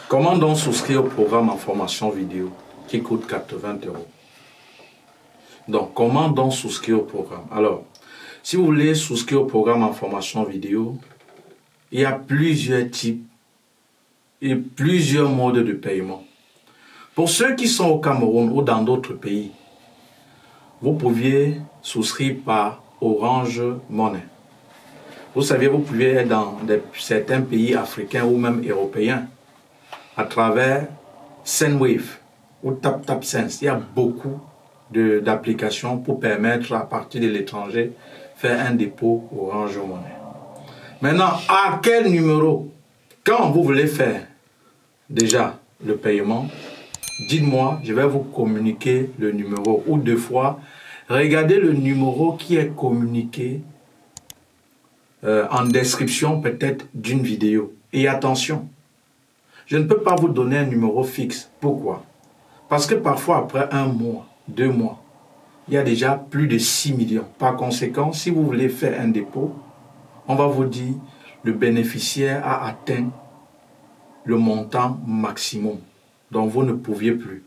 Comment donc souscrire au programme en formation vidéo qui coûte 80 euros? Donc, comment donc souscrire au programme? Alors, si vous voulez souscrire au programme en formation vidéo, il y a plusieurs types et plusieurs modes de paiement. Pour ceux qui sont au Cameroun ou dans d'autres pays, vous pouviez souscrire par Orange Money. Vous savez, vous pouvez être dans certains pays africains ou même européens à travers Sendwave ou TapTapSense. Il y a beaucoup d'applications pour permettre à partir de l'étranger faire un dépôt Orange Money. Maintenant, à quel numéro? Quand vous voulez faire déjà le paiement, dites-moi, je vais vous communiquer le numéro. Ou deux fois, regardez le numéro qui est communiqué en description peut-être d'une vidéo. Et attention, je ne peux pas vous donner un numéro fixe. Pourquoi? Parce que parfois, après 1 mois, 2 mois, il y a déjà plus de 6 millions. Par conséquent, si vous voulez faire un dépôt, on va vous dire le bénéficiaire a atteint le montant maximum. Donc, vous ne pouviez plus.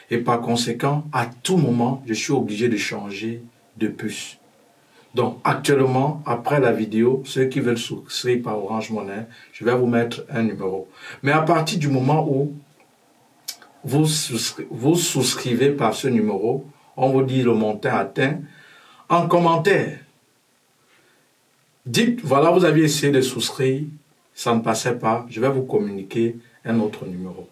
Et par conséquent, à tout moment, je suis obligé de changer de puce. Donc, actuellement, après la vidéo, ceux qui veulent souscrire par Orange Money, je vais vous mettre un numéro. Mais à partir du moment où vous souscrivez par ce numéro, on vous dit le montant atteint. En commentaire, dites, voilà, vous aviez essayé de souscrire, ça ne passait pas, je vais vous communiquer un autre numéro.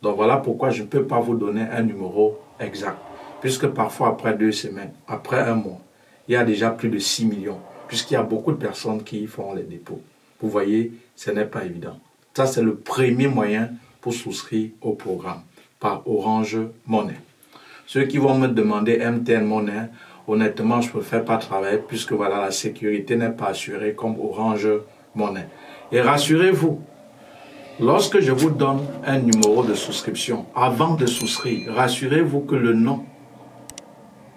Donc voilà pourquoi je ne peux pas vous donner un numéro exact. Puisque parfois, après 2 semaines, après 1 mois, il y a déjà plus de 6 millions. Puisqu'il y a beaucoup de personnes qui font les dépôts. Vous voyez, ce n'est pas évident. Ça, c'est le premier moyen pour souscrire au programme, par Orange Money. Ceux qui vont me demander MTN Money, honnêtement, je ne préfère pas travailler puisque voilà, la sécurité n'est pas assurée comme Orange Money. Et rassurez-vous, lorsque je vous donne un numéro de souscription, avant de souscrire, rassurez-vous que le nom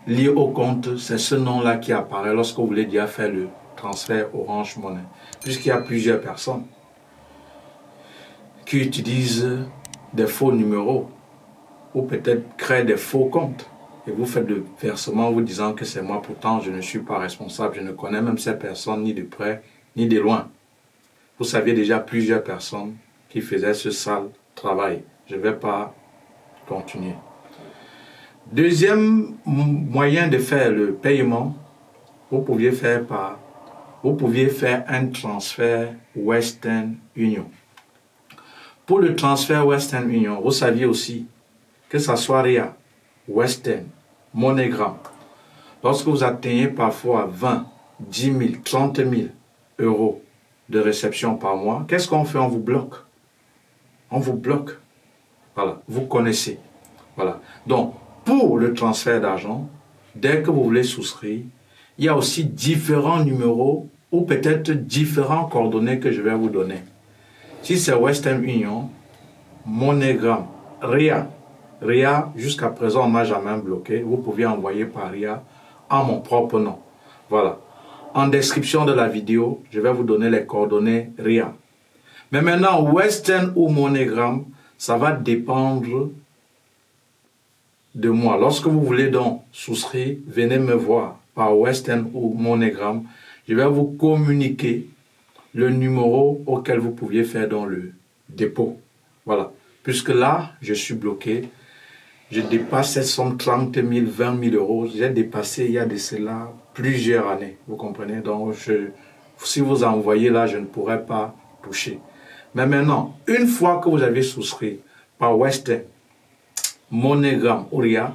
lié au compte, c'est ce nom-là qui apparaît lorsque vous voulez déjà faire le transfert Orange Money. Puisqu'il y a plusieurs personnes qui utilisent des faux numéros ou peut-être créent des faux comptes. Et vous faites le versement en vous disant que c'est moi, pourtant je ne suis pas responsable, je ne connais même ces personnes ni de près ni de loin. Vous saviez déjà plusieurs personnes qui faisaient ce sale travail. Je ne vais pas continuer. Deuxième moyen de faire le paiement, vous pouviez faire un transfert Western Union. Pour le transfert Western Union, vous saviez aussi que ça soit RIA, Western, MoneyGram. Lorsque vous atteignez parfois 20, 10 000, 30 000 euros de réception par mois, qu'est-ce qu'on fait? On vous bloque. On vous bloque. Voilà, vous connaissez. Voilà. Donc, pour le transfert d'argent, dès que vous voulez souscrire, il y a aussi différents numéros ou peut-être différents coordonnées que je vais vous donner. Si c'est Western Union, MoneyGram, RIA. RIA, jusqu'à présent, on ne m'a jamais bloqué. Vous pouvez envoyer par RIA en mon propre nom. Voilà. En description de la vidéo, je vais vous donner les coordonnées RIA. Mais maintenant, Western ou MoneyGram, ça va dépendre de moi. Lorsque vous voulez donc souscrire, venez me voir par Western ou MoneyGram. Je vais vous communiquer le numéro auquel vous pouviez faire dans le dépôt. Voilà. Puisque là, je suis bloqué. Je dépasse cette somme 30 000, 20 000 euros. J'ai dépassé il y a de cela plusieurs années. Vous comprenez? Donc, si vous envoyez là, je ne pourrais pas toucher. Mais maintenant, une fois que vous avez souscrit par Western, MoneyGram ou RIA,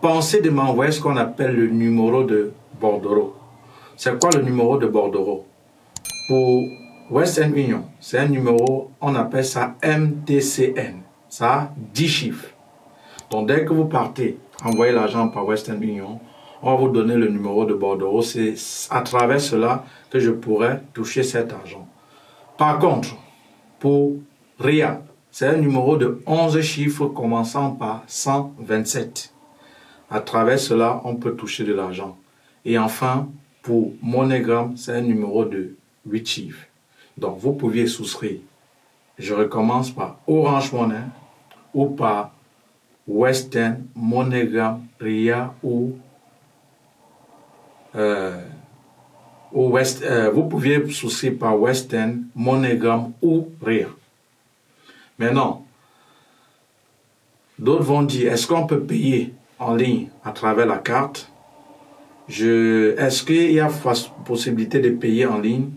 pensez de m'envoyer ce qu'on appelle le numéro de bordereau. C'est quoi le numéro de bordereau? Pour Western Union, c'est un numéro, on appelle ça MTCN. Ça a 10 chiffres. Donc dès que vous partez, envoyez l'argent par Western Union, on va vous donner le numéro de bordereau. C'est à travers cela que je pourrais toucher cet argent. Par contre, pour RIA, c'est un numéro de 11 chiffres commençant par 127. À travers cela, on peut toucher de l'argent. Et enfin, pour MoneyGram, c'est un numéro de 8 chiffres. Donc, vous pouviez souscrire. Je recommence par Orange Money ou par Western, MoneyGram, RIA ou vous pouviez souscrire par Western, MoneyGram ou RIA. Maintenant, d'autres vont dire, est-ce qu'on peut payer en ligne à travers la carte? Est-ce qu'il y a possibilité de payer en ligne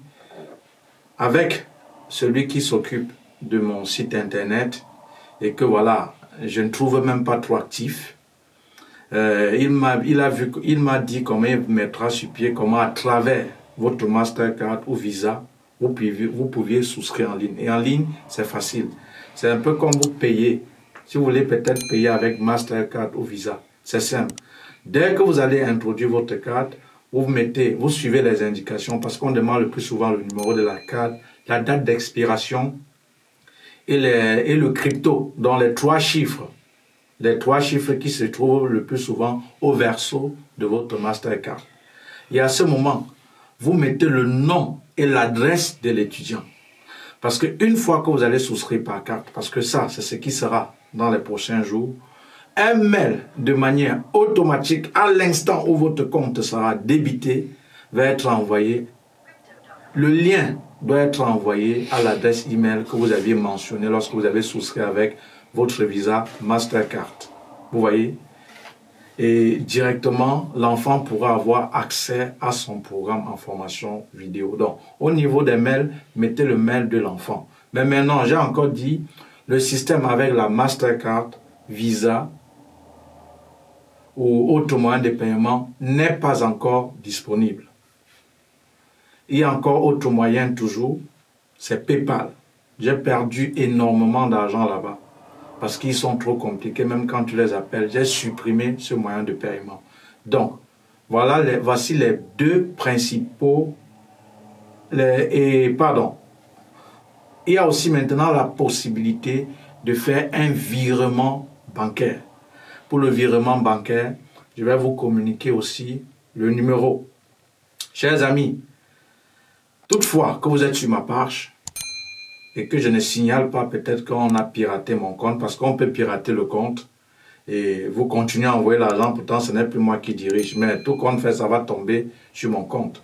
avec celui qui s'occupe de mon site internet et que voilà, je ne trouve même pas trop actif? Il m'a dit comment il mettra sur pied, comment à travers votre Mastercard ou Visa, vous pouviez souscrire en ligne. Et en ligne, c'est facile. C'est un peu comme vous payez. Si vous voulez peut-être payer avec Mastercard ou Visa, c'est simple. Dès que vous allez introduire votre carte, vous suivez les indications parce qu'on demande le plus souvent le numéro de la carte, la date d'expiration et le crypto, dans les 3 chiffres. Les 3 chiffres qui se trouvent le plus souvent au verso de votre Mastercard. Et à ce moment, vous mettez le nom et l'adresse de l'étudiant. Parce qu'une fois que vous allez souscrire par carte, parce que ça, c'est ce qui sera dans les prochains jours, un mail de manière automatique à l'instant où votre compte sera débité va être envoyé. Le lien doit être envoyé à l'adresse email que vous aviez mentionnée lorsque vous avez souscrit avec votre Visa Mastercard. Vous voyez? Et directement, l'enfant pourra avoir accès à son programme en formation vidéo. Donc, au niveau des mails, mettez le mail de l'enfant. Mais maintenant, j'ai encore dit, le système avec la Mastercard, Visa ou autre moyen de paiement n'est pas encore disponible. Il y a encore autre moyen toujours, c'est PayPal. J'ai perdu énormément d'argent là-bas parce qu'ils sont trop compliqués, même quand tu les appelles. J'ai supprimé ce moyen de paiement. Donc, voici les 2 principaux. Il y a aussi maintenant la possibilité de faire un virement bancaire. Pour le virement bancaire, je vais vous communiquer aussi le numéro. Chers amis, toutefois que vous êtes sur ma page et que je ne signale pas peut-être qu'on a piraté mon compte, parce qu'on peut pirater le compte et vous continuez à envoyer l'argent, pourtant ce n'est plus moi qui dirige, mais tout compte fait, ça va tomber sur mon compte.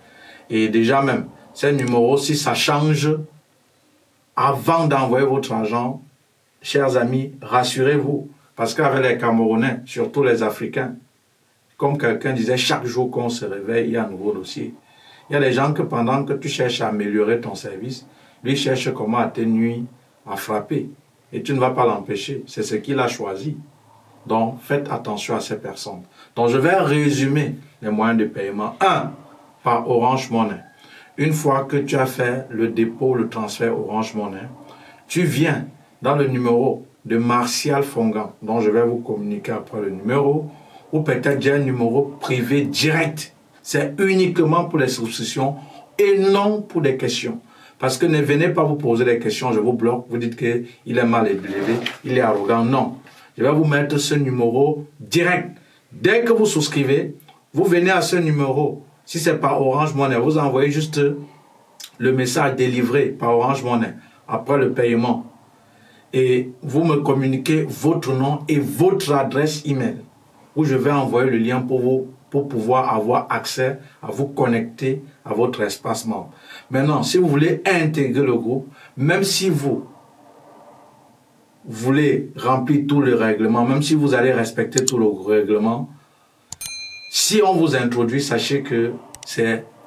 Et déjà même, ces numéros, si ça change avant d'envoyer votre argent, chers amis, rassurez-vous, parce qu'avec les Camerounais, surtout les Africains, comme quelqu'un disait, chaque jour qu'on se réveille, il y a un nouveau dossier. Il y a des gens que pendant que tu cherches à améliorer ton service, lui cherche comment à te nuire, à frapper. Et tu ne vas pas l'empêcher. C'est ce qu'il a choisi. Donc, faites attention à ces personnes. Donc, je vais résumer les moyens de paiement. 1. Par Orange Money. Une fois que tu as fait le dépôt, le transfert Orange Money, tu viens dans le numéro de Martial Fongan, dont je vais vous communiquer après le numéro, ou peut-être j'ai un numéro privé direct. C'est uniquement pour les souscriptions et non pour des questions. Parce que ne venez pas vous poser des questions, je vous bloque, vous dites qu'il est mal élevé, il est arrogant. Non, je vais vous mettre ce numéro direct. Dès que vous souscrivez, vous venez à ce numéro. Si c'est par Orange Money, vous envoyez juste le message délivré par Orange Money après le paiement. Et vous me communiquez votre nom et votre adresse email, où je vais envoyer le lien pour pouvoir avoir accès à vous connecter à votre espace membre. Maintenant, si vous voulez intégrer le groupe, même si vous voulez remplir tout le règlement, même si vous allez respecter tout le règlement, si on vous introduit, sachez que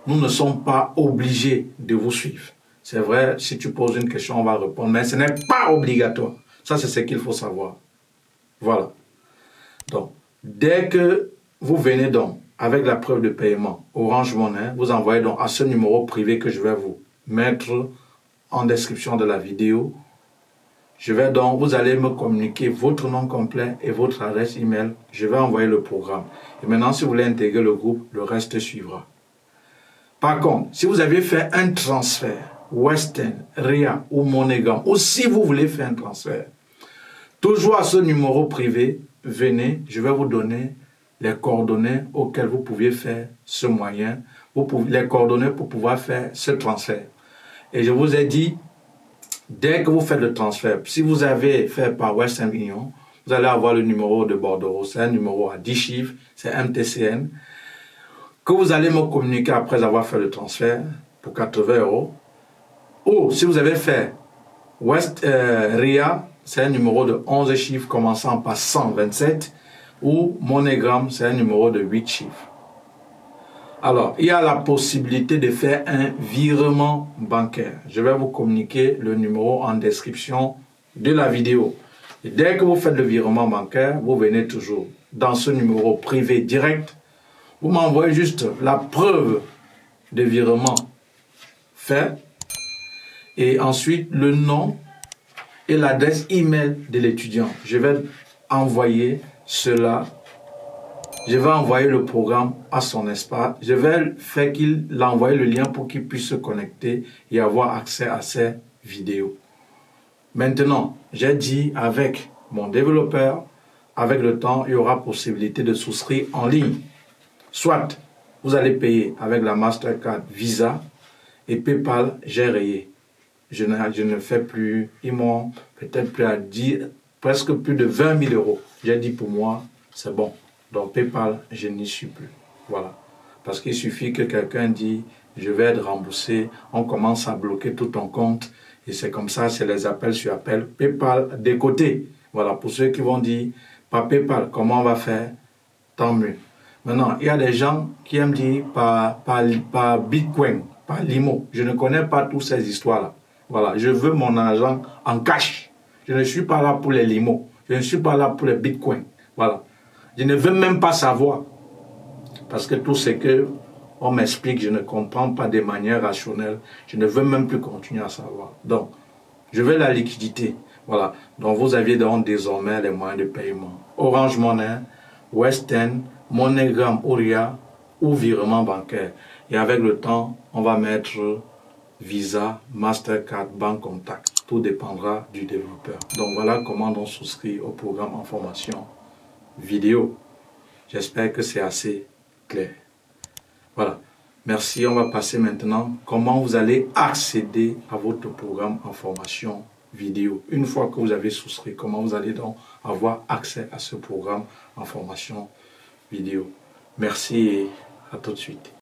nous ne sommes pas obligés de vous suivre. C'est vrai, si tu poses une question, on va répondre, mais ce n'est pas obligatoire. Ça, c'est ce qu'il faut savoir. Voilà. Donc, dès que vous venez donc avec la preuve de paiement Orange Money, vous envoyez donc à ce numéro privé que je vais vous mettre en description de la vidéo. Vous allez me communiquer votre nom complet et votre adresse email. Je vais envoyer le programme. Et maintenant, si vous voulez intégrer le groupe, le reste suivra. Par contre, si vous avez fait un transfert, Western, RIA ou MoneyGram, ou si vous voulez faire un transfert, toujours à ce numéro privé, venez, je vais vous donner les coordonnées auxquelles vous pouviez faire ce moyen, les coordonnées pour pouvoir faire ce transfert. Et je vous ai dit, Dès que vous faites le transfert, si vous avez fait par Western Union, vous allez avoir le numéro de bordereau. C'est un numéro à 10 chiffres, c'est MTCN, que vous allez me communiquer après avoir fait le transfert pour 80 €. Ou si vous avez fait RIA, c'est un numéro de 11 chiffres commençant par 127. Ou MoneyGram, c'est un numéro de 8 chiffres. Alors, il y a la possibilité de faire un virement bancaire. Je vais vous communiquer le numéro en description de la vidéo. Et dès que vous faites le virement bancaire, vous venez toujours dans ce numéro privé direct. Vous m'envoyez juste la preuve de virement fait. Et ensuite, le nom et l'adresse email de l'étudiant. Je vais envoyer cela. Je vais envoyer le programme à son espace. Je vais faire qu'il envoie le lien pour qu'il puisse se connecter et avoir accès à ces vidéos. Maintenant, j'ai dit avec mon développeur, avec le temps, il y aura possibilité de souscrire en ligne. Soit vous allez payer avec la Mastercard Visa et PayPal, j'ai rayé. Je ne fais plus, ils m'ont peut-être plus à dire presque plus de 20 000 €. J'ai dit pour moi, c'est bon. Donc PayPal, je n'y suis plus. Voilà. Parce qu'il suffit que quelqu'un dise, je vais être remboursé, on commence à bloquer tout ton compte. Et c'est comme ça, c'est les appels sur appels. PayPal, des côtés. Voilà, pour ceux qui vont dire, par PayPal, comment on va faire? Tant mieux. Maintenant, il y a des gens qui aiment dire par Bitcoin, par Limo. Je ne connais pas toutes ces histoires-là. Voilà, je veux mon argent en cash. Je ne suis pas là pour les limos. Je ne suis pas là pour les bitcoins. Voilà. Je ne veux même pas savoir. Parce que tout ce que on m'explique, je ne comprends pas de manière rationnelle. Je ne veux même plus continuer à savoir. Donc, je veux la liquidité. Voilà. Donc, vous aviez donc désormais les moyens de paiement. Orange Money, Western, MoneyGram, RIA ou virement bancaire. Et avec le temps, on va mettre Visa, Mastercard, Banque Contact. Tout dépendra du développeur. Donc voilà comment on souscrit au programme en formation vidéo. J'espère que c'est assez clair. Voilà. Merci. On va passer maintenant comment vous allez accéder à votre programme en formation vidéo. Une fois que vous avez souscrit, comment vous allez donc avoir accès à ce programme en formation vidéo. Merci et à tout de suite.